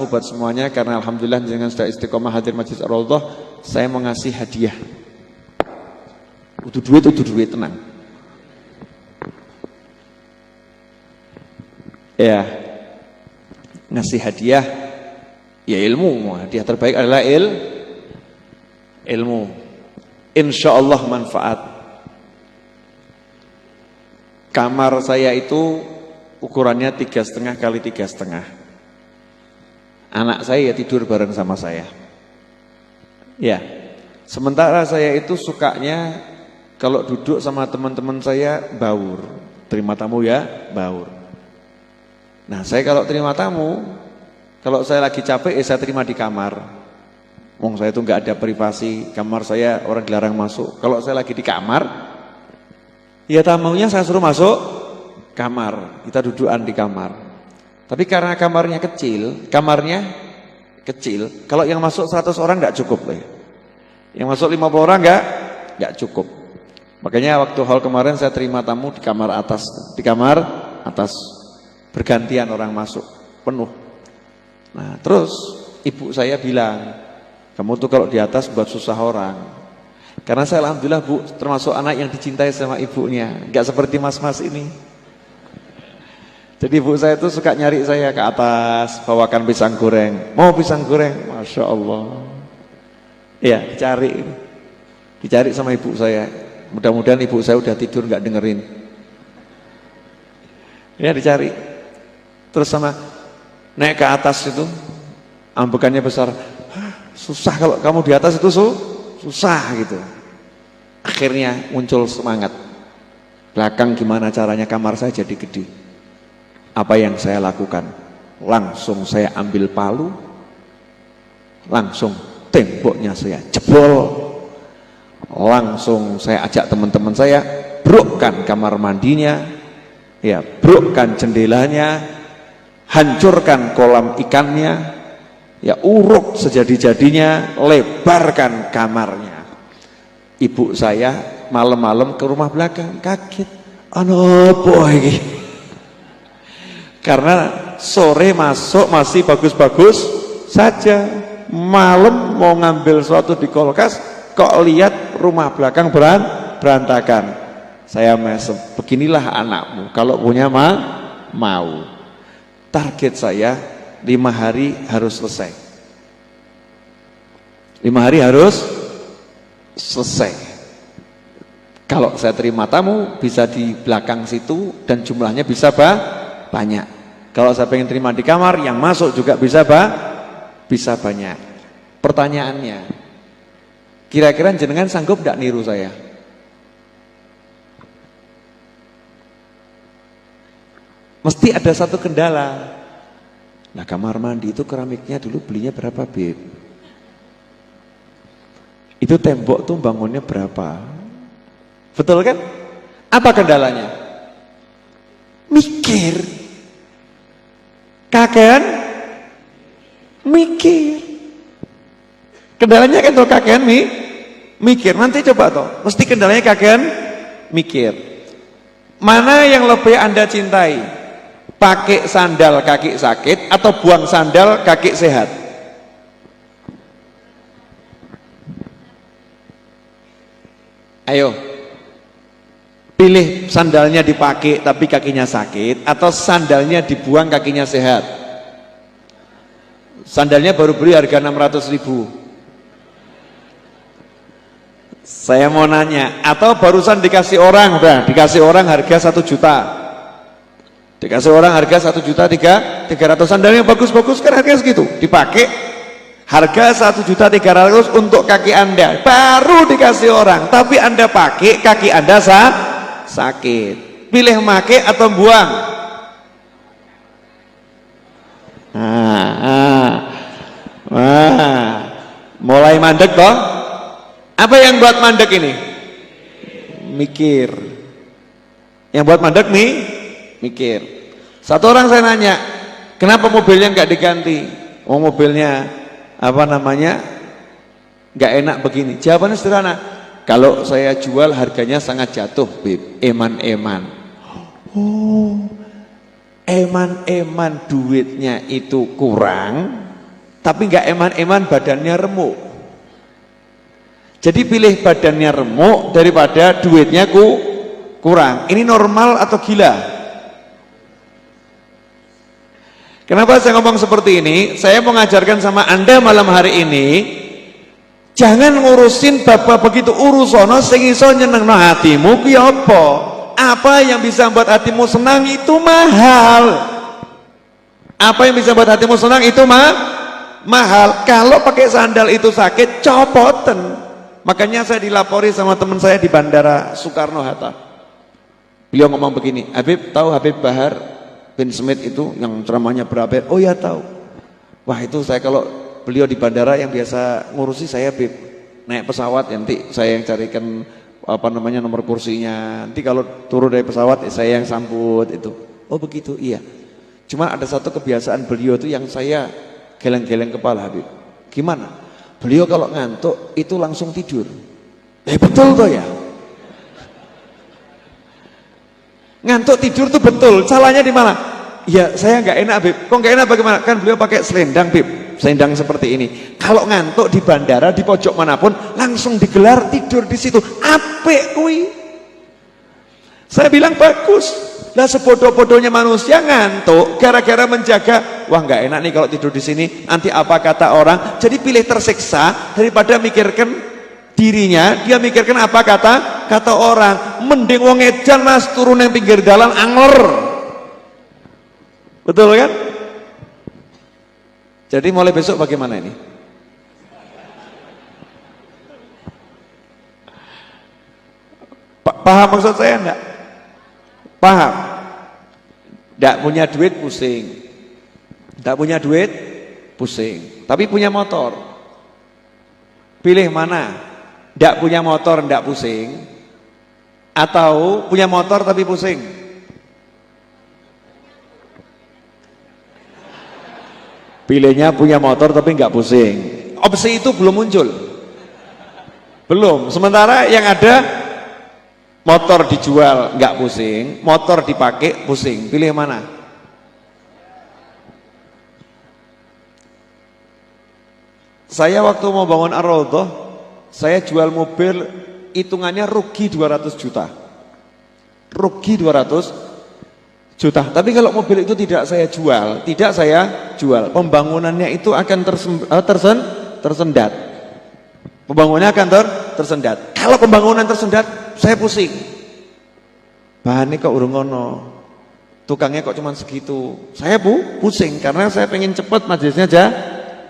buat semuanya, karena alhamdulillah dengan sudah istiqomah hadir Masjid Ar-Raudhah, saya mau ngasih hadiah. Udah duit tenang. Ya, ngasih hadiah, ya ilmu. Hadiah terbaik adalah ilmu. Insya Allah manfaat. Kamar saya itu ukurannya 3,5 kali 3,5. Anak saya ya tidur bareng sama saya. Ya, sementara saya itu sukanya kalau duduk sama teman-teman saya baur. Terima tamu ya, baur. Nah, saya kalau terima tamu, kalau saya lagi capek ya saya terima di kamar. Wong saya itu nggak ada privasi, kamar saya orang dilarang masuk. Kalau saya lagi di kamar, ya tamunya saya suruh masuk kamar. Kita dudukan di kamar. Tapi karena kamarnya kecil, kalau yang masuk 100 orang nggak cukup lah. Yang masuk 50 orang nggak cukup. Makanya waktu hall kemarin saya terima tamu di kamar atas bergantian orang masuk penuh. Nah, terus ibu saya bilang, kamu tuh kalau di atas buat susah orang. Karena saya alhamdulillah Bu termasuk anak yang dicintai sama ibunya, nggak seperti mas-mas ini. Jadi ibu saya itu suka nyari saya ke atas, bawakan pisang goreng. Mau pisang goreng? Masya Allah. Ya, dicari sama ibu saya. Mudah-mudahan ibu saya udah tidur nggak dengerin. Ya, dicari. Terus sama naik ke atas itu, ambekannya besar. Susah kalau kamu di atas itu susah gitu. Akhirnya muncul semangat. Belakang gimana caranya kamar saya jadi gede. Apa yang saya lakukan? Langsung saya ambil palu, langsung temboknya saya jebol, langsung saya ajak teman-teman saya, brokkan kamar mandinya, ya brokkan jendelanya, hancurkan kolam ikannya, ya uruk sejadi-jadinya, lebarkan kamarnya. Ibu saya malam-malam ke rumah belakang, kaget, apa ini? Karena sore masuk masih bagus-bagus saja, malam mau ngambil sesuatu di kulkas, kok lihat rumah belakang berantakan. Saya mesem, beginilah anakmu kalau punya mau. Target saya 5 hari harus selesai. 5 hari harus selesai. Kalau saya terima tamu bisa di belakang situ dan jumlahnya bisa banyak. Kalau saya pengen terima di kamar, yang masuk juga bisa banyak. Pertanyaannya, kira-kira jenengan sanggup tidak niru saya? Mesti ada satu kendala. Nah, kamar mandi itu keramiknya dulu belinya berapa, Beb? Itu tembok tuh bangunnya berapa? Betul kan? Apa kendalanya? Mikir. Kakean mikir. Kendalanya kan tuh kakean mikir. Nanti coba toh, mesti kendalanya kakean mikir. Mana yang lebih Anda cintai? Pakai sandal kaki sakit atau buang sandal kaki sehat? Ayo. Pilih sandalnya dipakai tapi kakinya sakit, atau sandalnya dibuang kakinya sehat. Sandalnya baru beli harga 600.000. Saya mau nanya, atau barusan dikasih orang, udah dikasih orang harga 1 juta. Dikasih orang harga 1.300.000, sandalnya bagus-bagus kan harga segitu. Dipakai harga 1.300.000 untuk kaki Anda. Baru dikasih orang, tapi Anda pakai kaki Anda sakit. Pilih make atau buang? Mulai mandek toh? Apa yang buat mandek ini? Mikir. Yang buat mandek mikir. Satu orang saya nanya, kenapa mobilnya nggak diganti? Oh, mobilnya nggak enak begini. Jawabannya sederhana. Kalau saya jual harganya sangat jatuh, Beb. Eman-eman. Oh, eman-eman duitnya itu kurang, tapi nggak eman-eman, badannya remuk. Jadi pilih badannya remuk daripada duitnya kurang. Ini normal atau gila? Kenapa saya ngomong seperti ini? Saya mau ngajarkan sama Anda malam hari ini, jangan ngurusin bapak begitu urusono sing iso nyenengno hatimu ki apa? Apa yang bisa membuat hatimu senang itu mahal. Apa yang bisa membuat hatimu senang itu mahal. Kalau pakai sandal itu sakit, copoten. Makanya saya dilapori sama teman saya di Bandara Soekarno-Hatta. Beliau ngomong begini, Habib tahu Habib Bahar bin Smith itu yang ceramahnya berapa? Oh ya tahu. Wah itu saya kalau beliau di bandara yang biasa ngurusi saya, Habib. Naik pesawat nanti saya yang carikan nomor kursinya. Nanti kalau turun dari pesawat saya yang sambut itu. Oh begitu, iya. Cuma ada satu kebiasaan beliau itu yang saya geleng-geleng kepala, Habib. Gimana? Beliau kalau ngantuk itu langsung tidur. Betul toh ya? Ngantuk tidur tuh betul. Salahnya di mana? Ya saya nggak enak, Bib. Kok nggak enak bagaimana? Kan beliau pakai selendang, Bib. Selendang seperti ini. Kalau ngantuk di bandara di pojok manapun langsung digelar tidur di situ. Apik kui. Saya bilang bagus. Lah sebodoh-bodohnya manusia ngantuk gara-gara menjaga, wah nggak enak nih kalau tidur di sini, nanti apa kata orang. Jadi pilih tersiksa daripada mikirkan dirinya, dia mikirkan apa kata orang. Mending wong edan Mas turun yang pinggir jalan angler. Betul kan? Jadi mulai besok bagaimana ini? Paham maksud saya enggak? Paham? Enggak punya duit pusing. Enggak punya duit pusing. Tapi punya motor. Pilih mana? Enggak punya motor enggak pusing, atau punya motor tapi pusing? Pilihnya punya motor tapi enggak pusing. Opsi itu belum muncul. Belum. Sementara yang ada motor dijual nggak pusing, motor dipakai pusing. Pilih mana? Saya waktu mau bangun Ar-Raudhah, saya jual mobil, hitungannya rugi 200 juta. Rugi 200 juta. Tapi kalau mobil itu tidak saya jual, pembangunannya itu akan tersendat. Pembangunannya akan tersendat. Kalau pembangunan tersendat, saya pusing. Bahannya kok urung ngono, tukangnya kok cuma segitu. Saya pusing karena saya pengen cepat majelisnya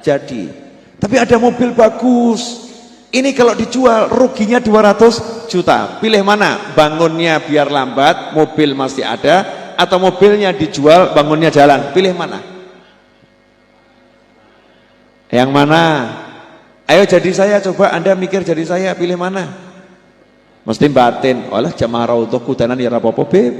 jadi. Tapi ada mobil bagus. Ini kalau dijual ruginya 200 juta. Pilih mana? Bangunnya biar lambat, mobil masih ada, atau mobilnya dijual, bangunnya jalan. Pilih mana? Yang mana? Ayo jadi saya, coba Anda mikir jadi saya, pilih mana? Mesti batin, olah jamaah Raudhah kudanan ya rapopo Beb.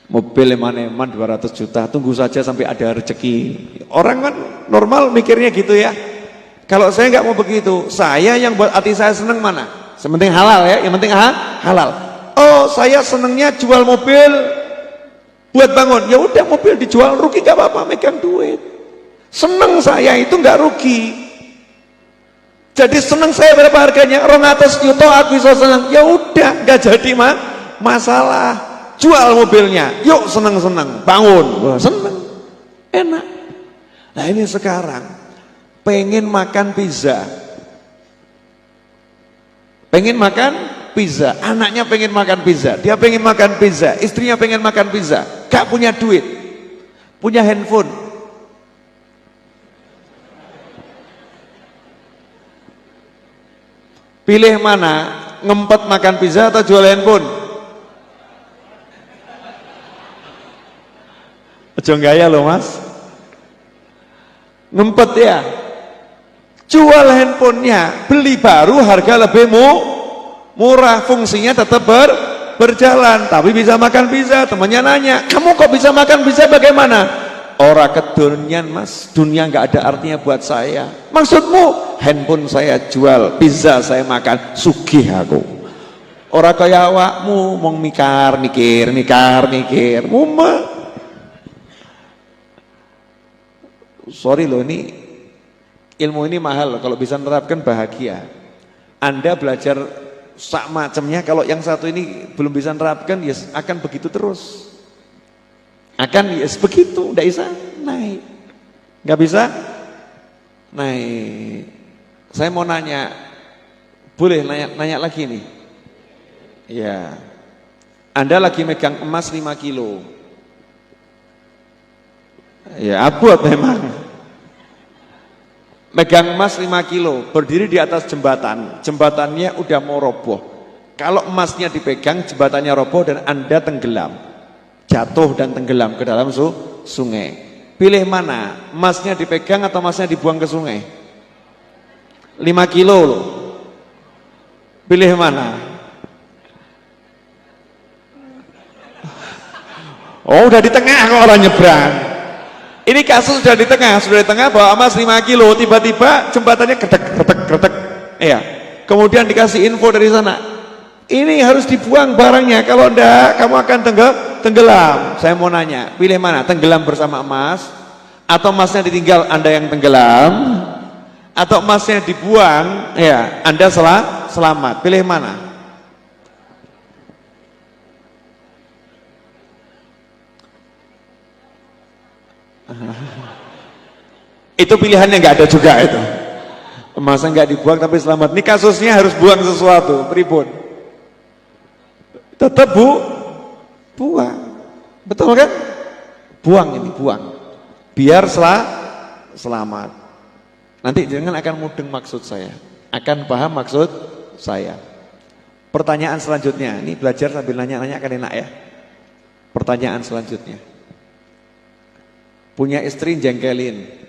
Mobil eman-eman 200 juta, tunggu saja sampai ada rezeki. Orang kan normal mikirnya gitu ya. Kalau saya nggak mau begitu, saya yang buat hati saya seneng mana? Sementing halal ya, yang penting halal. Oh saya senengnya jual mobil buat bangun, ya udah mobil dijual rugi gak apa-apa, megang duit. Seneng saya itu nggak rugi. Jadi seneng saya berapa harganya? 200 juta aku bisa seneng. Ya udah, nggak jadi masalah. Jual mobilnya, yuk seneng-seneng, bangun, wah seneng, enak. Nah ini sekarang pengen makan pizza, anaknya pengen makan pizza, dia pengen makan pizza, istrinya pengen makan pizza, gak punya duit, punya handphone. Pilih mana? Ngempet makan pizza atau jual handphone? Ojo gaya loh mas. Ngempet ya. Jual handphonenya, beli baru harga lebih murah, fungsinya tetap berjalan, tapi bisa makan pizza. Temannya nanya, kamu kok bisa makan pizza bagaimana? Ora kedunian mas, dunia nggak ada artinya buat saya. Maksudmu handphone saya jual, pizza saya makan, sugih aku. Ora kaya awakmu mong mikir mume. sorry loh, ini ilmu ini mahal, kalau bisa menerapkan bahagia. Anda belajar sak macamnya, kalau yang satu ini belum bisa menerapkan, ya akan begitu terus. Akan ya begitu, tidak bisa naik. Nggak bisa naik. Saya mau nanya, boleh nanya lagi nih? Ya, Anda lagi megang emas 5 kilo. Ya, abot memang. Megang emas 5 kilo, berdiri di atas jembatan. Jembatannya udah mau roboh. Kalau emasnya dipegang, jembatannya roboh dan Anda tenggelam. Jatuh dan tenggelam ke dalam sungai. Pilih mana? Emasnya dipegang atau emasnya dibuang ke sungai? 5 kilo loh. Pilih mana? Oh, udah di tengah kok orang nyebrang. Ini kasus sudah di tengah bawa emas 5 kilo, tiba-tiba jembatannya kretek. Iya. Kemudian dikasih info dari sana. Ini harus dibuang barangnya, kalau enggak kamu akan tenggelam. Saya mau nanya, pilih mana? Tenggelam bersama emas atau emasnya ditinggal Anda yang tenggelam? Atau emasnya dibuang, ya, Anda selamat. Pilih mana? Itu pilihannya nggak ada juga itu. Emasnya nggak dibuang tapi selamat. Ini kasusnya harus buang sesuatu, pripun? Tetap buang. Betul kan? Buang ini, buang. Biar selamat. Nanti jangan akan mudeng maksud saya. Akan paham maksud saya. Pertanyaan selanjutnya, ini belajar sambil nanya-nanya kan enak ya. Pertanyaan selanjutnya. Punya istri jengkelin.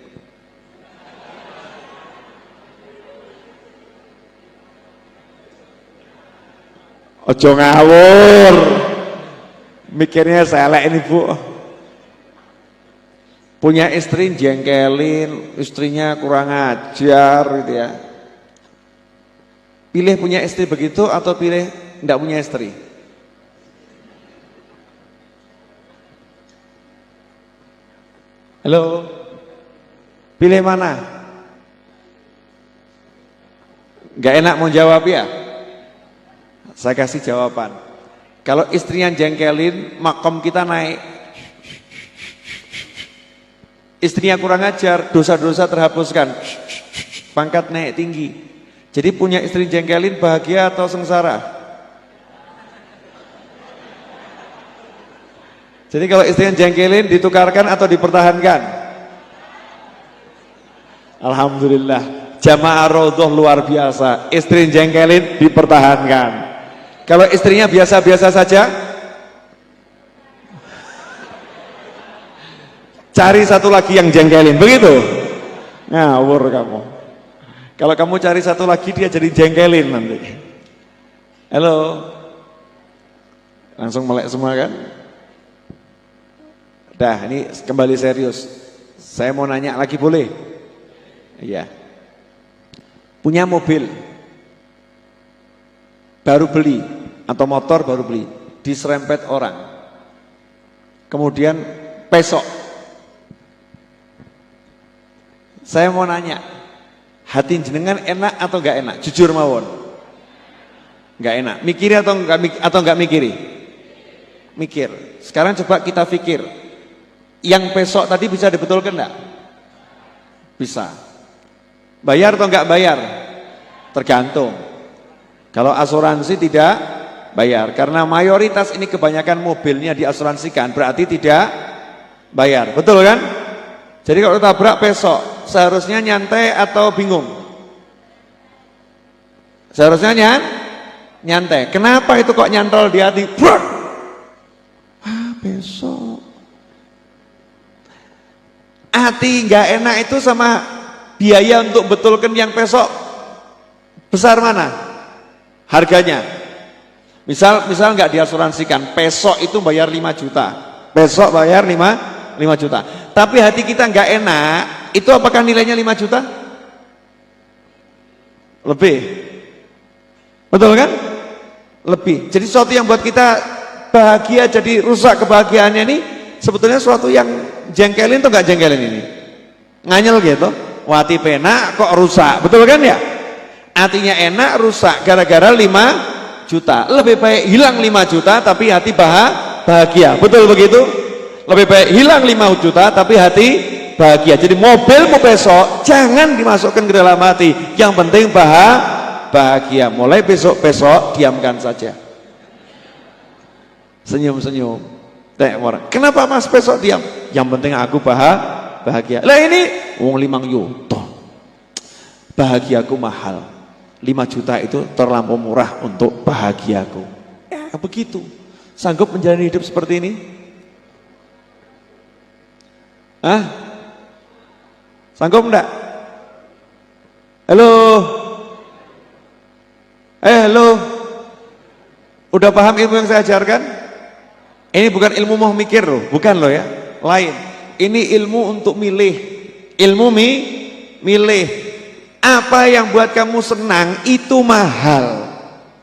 Ojo ngawur. Mikirnya selek ini, Bu. Punya istri jengkelin, istrinya kurang ajar gitu ya. Pilih punya istri begitu atau pilih enggak punya istri? Halo? Pilih mana? Enggak enak mau jawab ya? Saya kasih jawaban. Kalau istrinya jengkelin, makom kita naik. Istrinya kurang ajar, dosa-dosa terhapuskan. Pangkat naik tinggi. Jadi punya istri jengkelin bahagia atau sengsara? Jadi kalau istrinya jengkelin ditukarkan atau dipertahankan? Alhamdulillah. Jamaah Raudhah luar biasa. Istri jengkelin dipertahankan. Kalau istrinya biasa-biasa saja, cari satu lagi yang jengkelin, begitu? Ngawur kamu. Kalau kamu cari satu lagi dia jadi jengkelin nanti. Halo? Langsung melek semua kan? Dah, ini kembali serius. Saya mau nanya lagi boleh? Iya. Punya mobil baru beli atau motor baru beli, diserempet orang. Kemudian pesok. Saya mau nanya, hati jenengan enak atau enggak enak? Jujur mawon. Enggak enak. Mikiri atau enggak mikiri? Mikir. Sekarang coba kita pikir. Yang pesok tadi bisa dibetulkan enggak? Bisa. Bayar atau enggak bayar? Tergantung. Kalau asuransi tidak bayar, karena mayoritas ini kebanyakan mobilnya diasuransikan, berarti tidak bayar, betul kan? Jadi kalau tabrak pesok, seharusnya nyantai atau bingung? Seharusnya nyantai. Kenapa itu kok nyantol di hati? Pesok. Hati nggak enak itu sama biaya untuk betulkan yang pesok besar mana? Harganya, misal nggak diasuransikan, pesok itu bayar 5 juta, pesok bayar 5 juta. Tapi hati kita nggak enak, itu apakah nilainya 5 juta? Lebih, betul kan? Lebih. Jadi sesuatu yang buat kita bahagia jadi rusak kebahagiaannya ini, sebetulnya sesuatu yang jengkelin atau nggak jengkelin ini? nganyel gitu, wati penak kok rusak, betul kan ya? Hatinya enak rusak gara-gara 5 juta. Lebih baik hilang 5 juta tapi hati bahagia, betul begitu? Lebih baik hilang 5 juta tapi hati bahagia. Jadi mobilmu besok jangan dimasukkan ke dalam hati, yang penting bahagia. Mulai besok diamkan saja, senyum-senyum. Kenapa mas besok diam? Yang penting aku bahagia. Lah ini wong 5 juta, bahagiaku mahal. 5 juta itu terlampau murah untuk bahagiaku. Ya begitu. Sanggup menjalani hidup seperti ini? Sanggup enggak? Halo? Halo? Udah paham ilmu yang saya ajarkan? Ini bukan ilmu mau mikir loh, bukan loh ya, lain. Ini ilmu untuk milih, ilmu milih. Apa yang buat kamu senang itu mahal.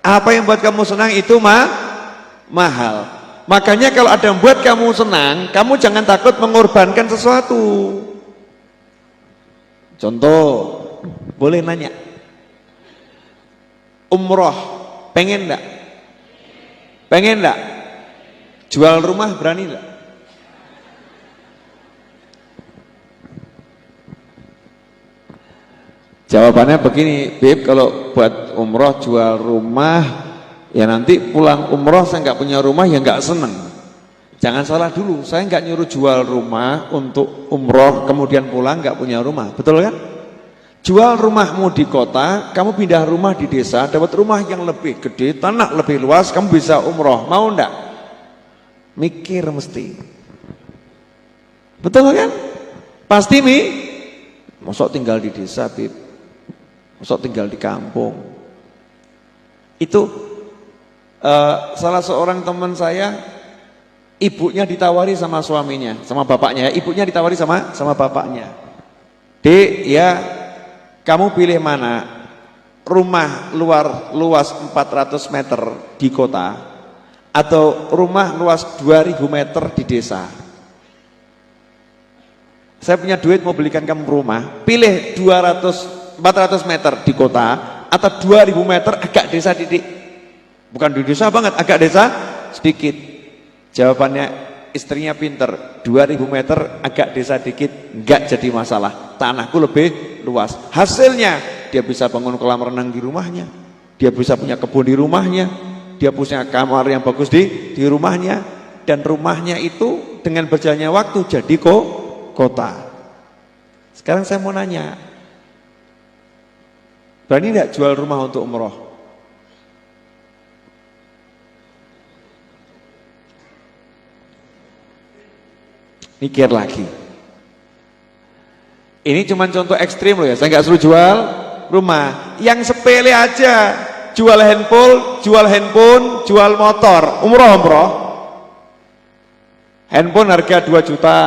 Apa yang buat kamu senang itu mahal. Makanya kalau ada yang buat kamu senang, kamu jangan takut mengorbankan sesuatu. Contoh, boleh nanya, umroh, pengen enggak? Pengen enggak? Jual rumah berani enggak? Jawabannya begini, Bib, kalau buat umroh jual rumah, ya nanti pulang umroh saya nggak punya rumah, ya nggak seneng. Jangan salah dulu, saya nggak nyuruh jual rumah untuk umroh kemudian pulang nggak punya rumah, betul kan? Jual rumahmu di kota, kamu pindah rumah di desa, dapat rumah yang lebih gede, tanah lebih luas, kamu bisa umroh, mau ndak? Mikir mesti, betul kan? Pasti mosok tinggal di desa, Bib. Mosok tinggal di kampung. Itu salah seorang teman saya, ibunya ditawari sama suaminya, sama bapaknya, ibunya ditawari sama bapaknya. Dek, ya kamu pilih mana? Rumah luas 400 meter di kota atau rumah luas 2000 meter di desa? Saya punya duit mau belikan kamu rumah, pilih 400 meter di kota atau 2000 meter agak desa didik. Bukan di desa banget, agak desa sedikit. Jawabannya istrinya pinter, 2000 meter agak desa dikit enggak jadi masalah, tanahku lebih luas. Hasilnya dia bisa bangun kolam renang di rumahnya, dia bisa punya kebun di rumahnya, dia punya kamar yang bagus di rumahnya, dan rumahnya itu dengan berjalannya waktu jadi kota. Sekarang saya mau nanya, berani enggak jual rumah untuk umroh? Mikir lagi. Ini cuma contoh ekstrim loh ya, saya nggak suruh jual rumah. Yang sepele aja, jual handphone, jual motor, umroh. Handphone harga 2 juta,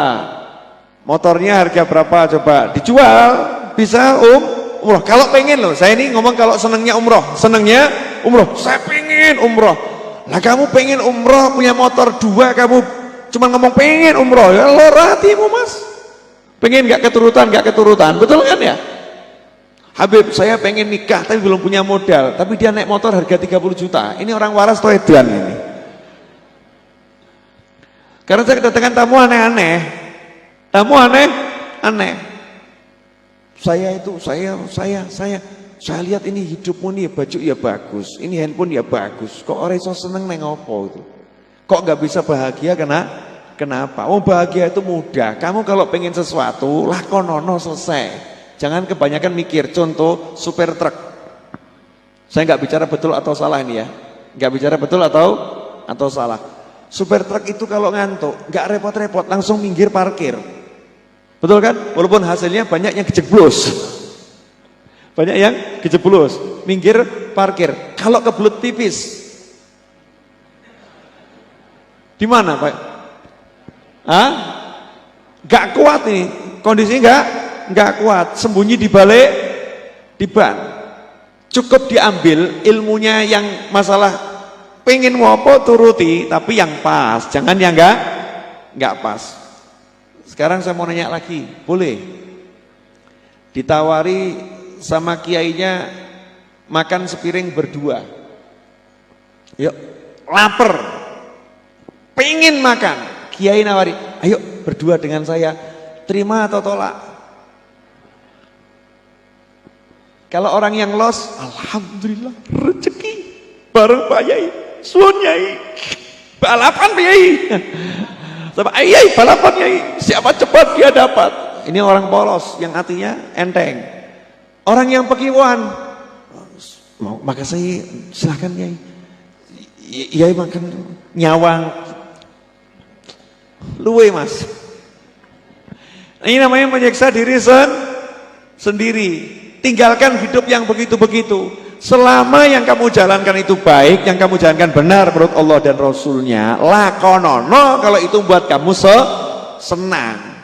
motornya harga berapa coba? Dijual, bisa umroh. Kalau pengen loh, saya ini ngomong kalau senengnya umroh, saya pengen umroh. Lah kamu pengen umroh punya motor 2, kamu cuma ngomong pengen umroh, ya lor hatimu mas. Pengen gak keturutan, betul kan ya? Habib, saya pengen nikah tapi belum punya modal, tapi dia naik motor harga 30 juta. Ini orang waras atau edan ini? Karena saya kedatangan tamu aneh-aneh. Saya lihat ini hidupmu nih, baju ya bagus, ini handphone ya bagus, kok orang iso seneng neng opo itu? Kok nggak bisa bahagia? Kenapa? Oh bahagia itu mudah. Kamu kalau pengen sesuatu, lakonono selesai. Jangan kebanyakan mikir. Contoh supir truk. Saya nggak bicara betul atau salah ini ya. Nggak bicara betul atau salah. Supir truk itu kalau ngantuk, nggak repot-repot, langsung minggir parkir. Betul kan? Walaupun hasilnya banyak yang kejeblos. Minggir parkir. Kalau kebelut pipis, di mana Pak? Gak kuat nih, kondisinya gak kuat, sembunyi di balik di ban. Cukup diambil ilmunya yang masalah pengen ngopo turuti, tapi yang pas, jangan yang gak pas. Sekarang saya mau nanya lagi, boleh ditawari sama kiainya makan sepiring berdua. Yuk, lapar, pengen makan. Kiai nawari, ayo berdua dengan saya, terima atau tolak? Kalau orang yang los, alhamdulillah rezeki bareng Pak Yai, suun Yai, balapan Pak Yai, sama Yai balapan Yai, siapa cepat dia dapat. Ini orang polos yang artinya enteng. Orang yang pekiwan, mau makasih silahkan Yai. Yai makan nyawang, luwe mas. Ini namanya menyiksa diri sendiri. Tinggalkan hidup yang begitu-begitu. Selama yang kamu jalankan itu baik, yang kamu jalankan benar menurut Allah dan Rasulnya, lakonono kalau itu buat kamu senang.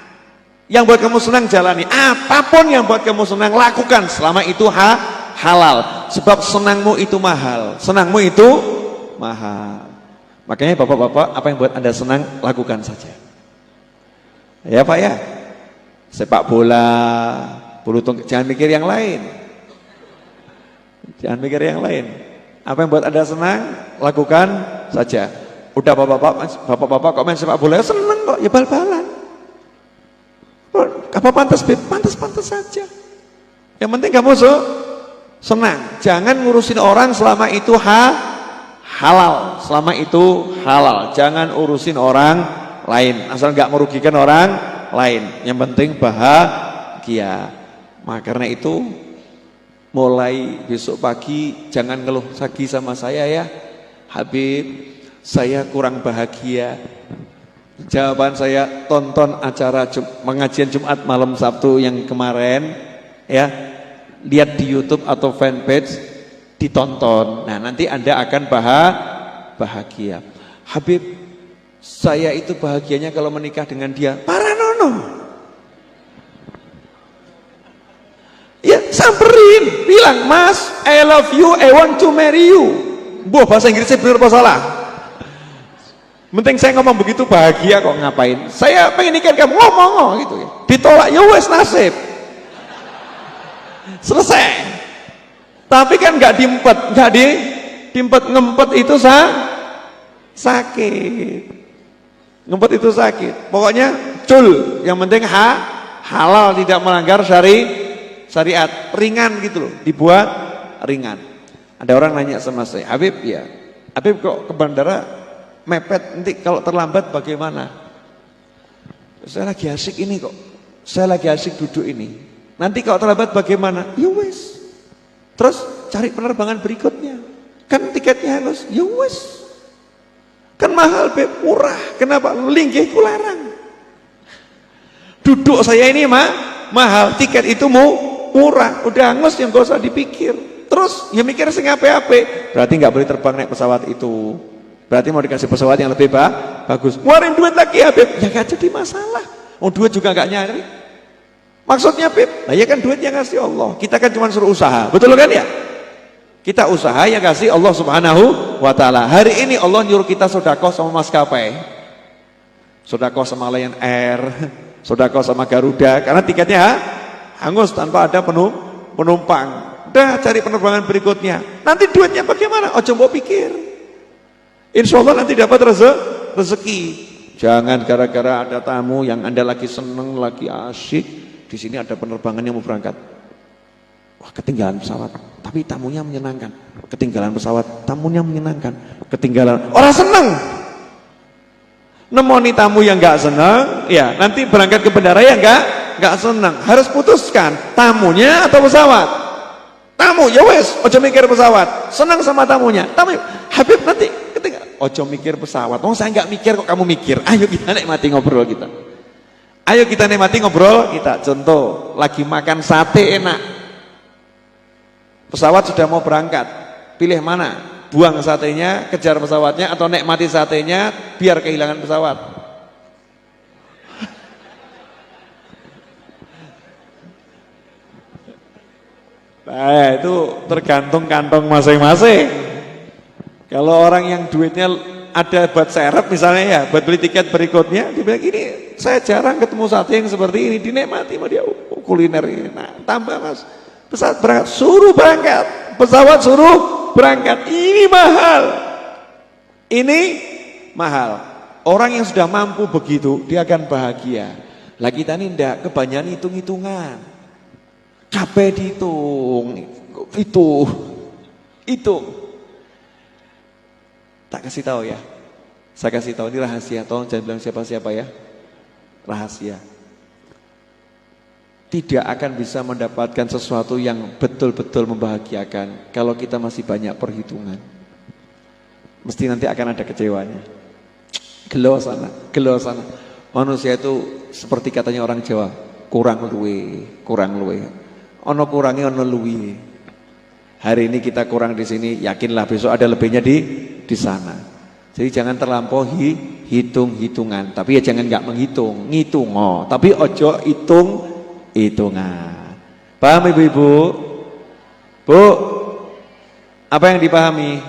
Yang buat kamu senang jalani. Apapun yang buat kamu senang lakukan selama itu halal. Sebab senangmu itu mahal. Senangmu itu mahal. Makanya bapak-bapak, apa yang buat Anda senang lakukan saja. Ya Pak ya. Sepak bola, bulu tangkis, jangan mikir yang lain. Jangan mikir yang lain. Apa yang buat Anda senang, lakukan saja. Udah bapak-bapak kok main sepak bola, seneng kok, ya bal-balan. Apa pantas, pantas saja. Yang penting kamu senang. Jangan ngurusin orang selama itu halal. Selama itu halal. Jangan urusin orang lain. Asal nggak merugikan orang lain. Yang penting bahagia. Maka karena itu mulai besok pagi jangan ngeluh lagi sama saya ya. Habib, saya kurang bahagia. Jawaban saya, tonton acara pengajian Jumat malam Sabtu yang kemarin ya. Lihat di YouTube atau fanpage, ditonton. Nah, nanti Anda akan bahagia. Habib, saya itu bahagianya kalau menikah dengan dia. Paranono. Ya, samperin, bilang, "Mas, I love you, I want to marry you." Boh, bahasa Inggrisnya benar apa salah? Penting saya ngomong begitu bahagia kok, ngapain? Saya pengen nikah kamu, ngomong gitu ya. Ditolak, ya wes nasib. Selesai. Tapi kan nggak diempet, ngempet itu sakit. Ngempet itu sakit. Pokoknya cul, yang penting halal, tidak melanggar syariat, ringan gitu loh, dibuat ringan. Ada orang nanya sama saya, Habib ya, Habib kok ke bandara mepet, nanti kalau terlambat bagaimana? Saya lagi asik ini kok, saya lagi asik duduk ini. Nanti kalau terlambat bagaimana? Ya wes. Terus cari penerbangan berikutnya. Kan tiketnya halus. Ya wes. Kan mahal Beb, murah. Kenapa? Linggih kularang. Duduk saya ini mahal, tiket itu murah. Udah angus yang gak usah dipikir. Terus ya mikir sing ape-ape. Berarti nggak boleh terbang naik pesawat itu. Berarti mau dikasih pesawat yang lebih bagus. Ngeluarin duit lagi ya Beb. Ya gak jadi masalah. Duit juga gak nyari. Maksudnya Beb, nah ya kan duit yang ngasih Allah. Kita kan cuma suruh usaha. Betul kan ya? Kita usaha yang kasih Allah Subhanahu wa ta'ala. Hari ini Allah nyuruh kita sedekah sama maskapai. Sedekah sama Lion Air, sedekah sama Garuda. Karena tiketnya hangus tanpa ada penumpang. Udah cari penerbangan berikutnya. Nanti duitnya bagaimana? Oh coba pikir. Insya Allah nanti dapat rezeki. Jangan gara-gara ada tamu yang Anda lagi seneng, lagi asyik. Di sini ada penerbangan yang mau berangkat. Wah, ketinggalan pesawat. Tapi tamunya menyenangkan. Ketinggalan pesawat, tamunya menyenangkan. Ketinggalan, orang seneng. Nemoni tamu yang gak seneng, ya nanti berangkat ke bandara yang gak seneng. Harus putuskan, tamunya atau pesawat. Tamu, ya wes, ojo mikir pesawat. Senang sama tamunya. Tamu, Habib nanti ketinggalan. Ojo mikir pesawat. Oh saya gak mikir kok kamu mikir. Ayo kita nikmati ngobrol kita. Ayo kita nikmati ngobrol kita. Contoh, lagi makan sate enak. Pesawat sudah mau berangkat. Pilih mana? Buang satenya, kejar pesawatnya, atau nikmati satenya biar kehilangan pesawat. Nah, itu tergantung kantong masing-masing. Kalau orang yang duitnya ada buat serep misalnya ya, buat beli tiket berikutnya, dia bilang ini saya jarang ketemu sate yang seperti ini, dinikmati sama dia. Kuliner ini, nah tambah mas, pesawat berangkat, suruh berangkat, pesawat suruh berangkat, ini mahal. Orang yang sudah mampu begitu, dia akan bahagia. Lah kita ini enggak, kebanyakan hitung-hitungan, capek dihitung, itu. Tak kasih tahu ya. Saya kasih tahu ini rahasia. Tolong jangan bilang siapa-siapa ya. Rahasia. Tidak akan bisa mendapatkan sesuatu yang betul-betul membahagiakan kalau kita masih banyak perhitungan. Mesti nanti akan ada kecewanya. Gelo sana. Manusia itu seperti katanya orang Jawa, kurang luwe. Ono kurangi ono luwe. Hari ini kita kurang di sini, yakinlah besok ada lebihnya di sana. Jadi jangan terlampau hitung-hitungan, tapi ya jangan nggak menghitung, tapi ojo hitungan. Paham ibu-ibu? Bu, apa yang dipahami?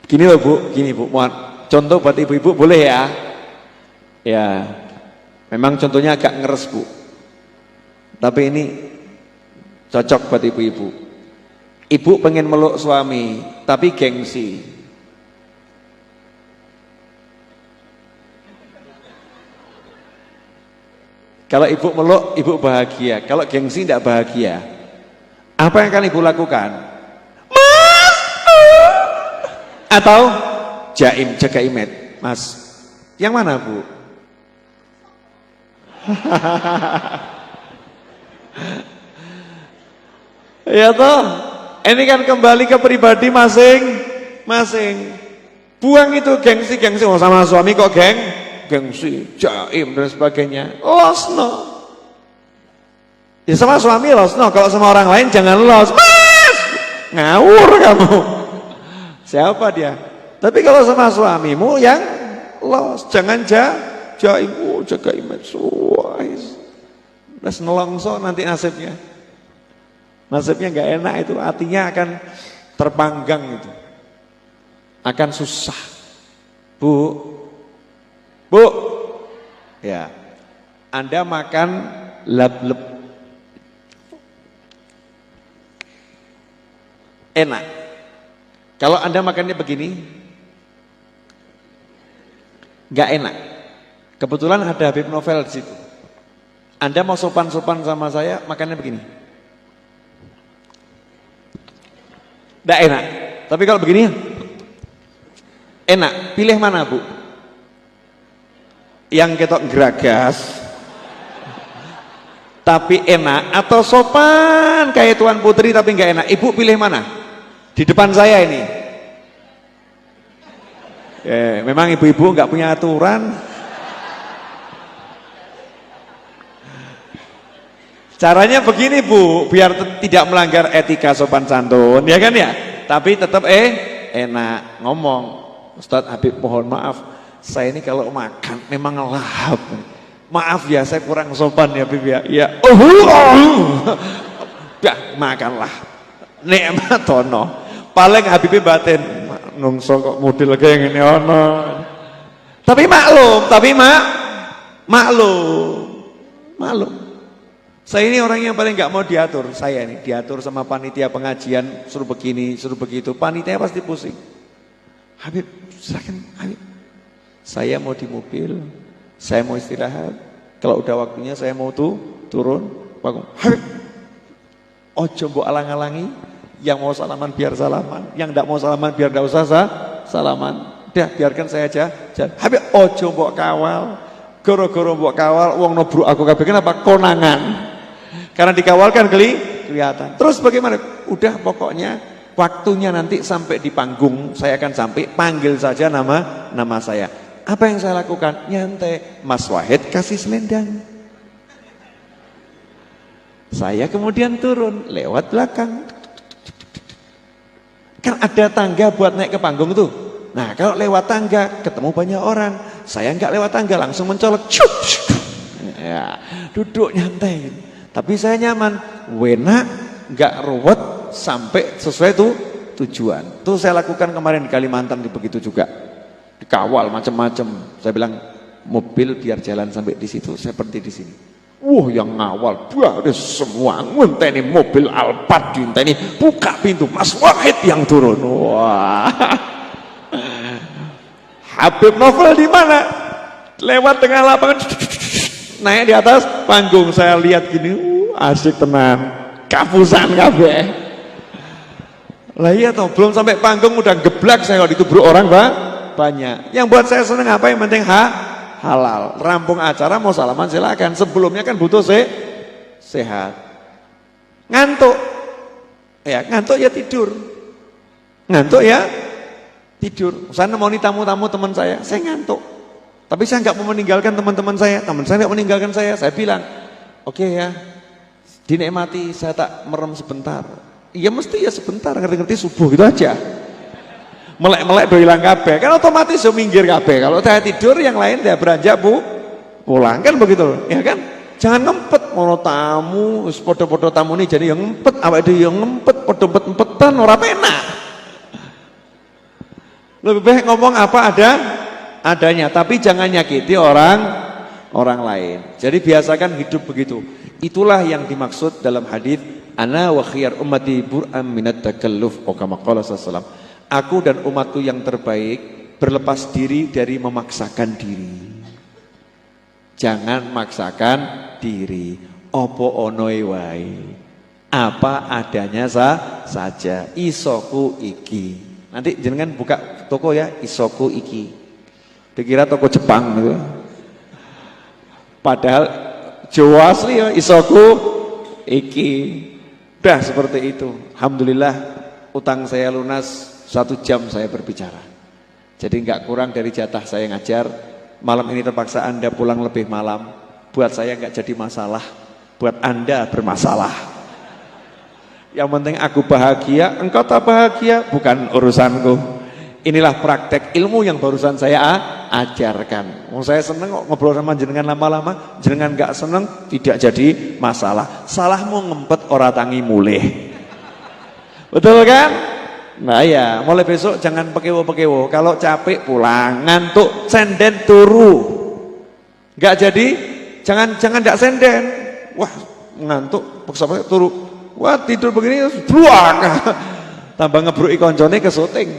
Gini loh bu, mohon contoh buat ibu-ibu boleh ya? Ya, memang contohnya agak ngeres bu, tapi ini cocok buat ibu-ibu. Ibu pengen meluk suami, tapi gengsi. Kalau ibu meluk, ibu bahagia. Kalau gengsi tidak bahagia. Apa yang akan ibu lakukan? Mas! Atau jaga imet. Mas, yang mana bu? Ya toh. Ini kan kembali ke pribadi masing-masing. Buang itu gengsi oh, sama suami kok gengsi, jaim dan sebagainya. Losno. Ya sama suami losno, kalau sama orang lain jangan los. Mas, ngawur kamu. Siapa dia? Tapi kalau sama suamimu yang los, jangan jaim, jaga image. Terus nelongso nanti nasibnya. Nasibnya nggak enak itu, hatinya akan terpanggang itu, akan susah. Bu, ya, Anda makan lap-lep, enak. Kalau Anda makannya begini, nggak enak. Kebetulan ada Habib Novel di situ. Anda mau sopan-sopan sama saya, makannya begini. Nggak enak. Tapi kalau begini enak. Pilih mana bu? Yang ketok geragas tapi enak, atau sopan kayak Tuan Putri tapi nggak enak? Ibu pilih mana? Di depan saya ini. Memang ibu-ibu nggak punya aturan. Caranya begini bu, biar tidak melanggar etika sopan santun, ya kan ya? Tapi tetap enak ngomong. Ustadz Habib mohon maaf, saya ini kalau makan memang lahap. Maaf ya, saya kurang sopan ya Habib ya. Ya, makanlah. Nikmat ono. Paling Habibnya batin, nungso kok model kayak gini ono. Tapi maklum, maklum. Saya ini orang yang paling nggak mau diatur. Saya ini diatur sama panitia pengajian, suruh begini, suruh begitu. Panitia pasti pusing. Habib, silakan Habib. Saya mau di mobil, saya mau istirahat. Kalau udah waktunya saya mau turun. Habib, ojo mbok alang-alangi. Yang mau salaman biar salaman, yang nggak mau salaman biar nggak usah salaman. Udah, biarkan saya aja. Habib, ojo mbok kawal. Goro-goro mbok kawal, wong nobruk aku kabeh kenapa? Konangan. Karena dikawal kan kelihatan. Terus bagaimana? Udah pokoknya waktunya nanti sampai di panggung saya akan sampai, panggil saja nama saya. Apa yang saya lakukan? Nyantai. Mas Wahid kasih selendang. Saya kemudian turun lewat belakang. Kan ada tangga buat naik ke panggung tuh. Nah kalau lewat tangga ketemu banyak orang, saya nggak lewat tangga langsung mencolok. Ya, duduk nyantai. Tapi saya nyaman, wena, nggak ruwet sampai sesuai tujuan. Itu saya lakukan kemarin di Kalimantan begitu juga. Dikawal macam-macam. Saya bilang mobil biar jalan sampai di situ, saya berhenti di sini. Wah, yang ngawal baris semua ngenteni mobil Alphard diinteni, buka pintu, Mas Wahid yang turun. Wah. Habib Novel di mana? Lewat tengah lapangan, naik di atas panggung, saya lihat gini, asik tenan, kapusan kabeh. Lah iya toh, belum sampai panggung udah geblak saya kalau ditubruk orang banyak. Yang buat saya seneng apa, yang penting halal. Rampung acara mau salaman silakan. Sebelumnya kan butuh sehat. Ngantuk. Ya, ngantuk ya tidur. Ngantuk ya tidur. Saya nemoni tamu-tamu teman saya ngantuk. Tapi saya nggak mau meninggalkan teman-teman saya. Teman saya nggak meninggalkan saya. Saya bilang, oke ya, dinikmati. Saya tak merem sebentar. Iya mesti ya sebentar. Ngerti-ngerti subuh gitu aja. Melek-melek do hilang kabeh, kan otomatis yo minggir kabeh. Kalau saya tidur yang lain dia beranjak pulang, kan begitu loh, ya kan? Jangan ngempet mono tamu, wis padha-padha tamu ini jadi yang ngempet, awake dhewe yang ngempet, padha empet-empetan ora penak. Lebih baik ngomong apa adanya, tapi jangan nyakiti orang lain. Jadi biasakan hidup begitu. Itulah yang dimaksud dalam hadis ana wa khiyar ummati bur'am minat takalluf, kama qala sallallahu. Aku dan umatku yang terbaik berlepas diri dari memaksakan diri. Jangan maksakan diri. Opo onoi wae. Apa adanya saja. Isoku iki. Nanti jenengan buka toko ya, isoku iki. Dikira toko Jepang gitu. Padahal Jawa asli ya, isoku iki. Udah seperti itu. Alhamdulillah utang saya lunas. 1 jam saya berbicara. Jadi nggak kurang dari jatah saya ngajar. Malam ini terpaksa Anda pulang lebih malam. Buat saya nggak jadi masalah. Buat Anda bermasalah. Yang penting aku bahagia, engkau tak bahagia, bukan urusanku. Inilah praktek ilmu yang barusan saya ajarkan. Saya seneng kok ngobrol sama jenengan lama-lama. Jenengan nggak seneng, tidak jadi masalah. Salahmu ngempet ora tangi mulih. Betul kan? Nah ya, mulai besok jangan pekewo-pekewo. Kalau capek pulang, ngantuk senden turu. Enggak jadi, jangan enggak senden. Wah, ngantuk paksa turu. Wah, tidur begini buang. Tambah ngebruki koncone ke syuting.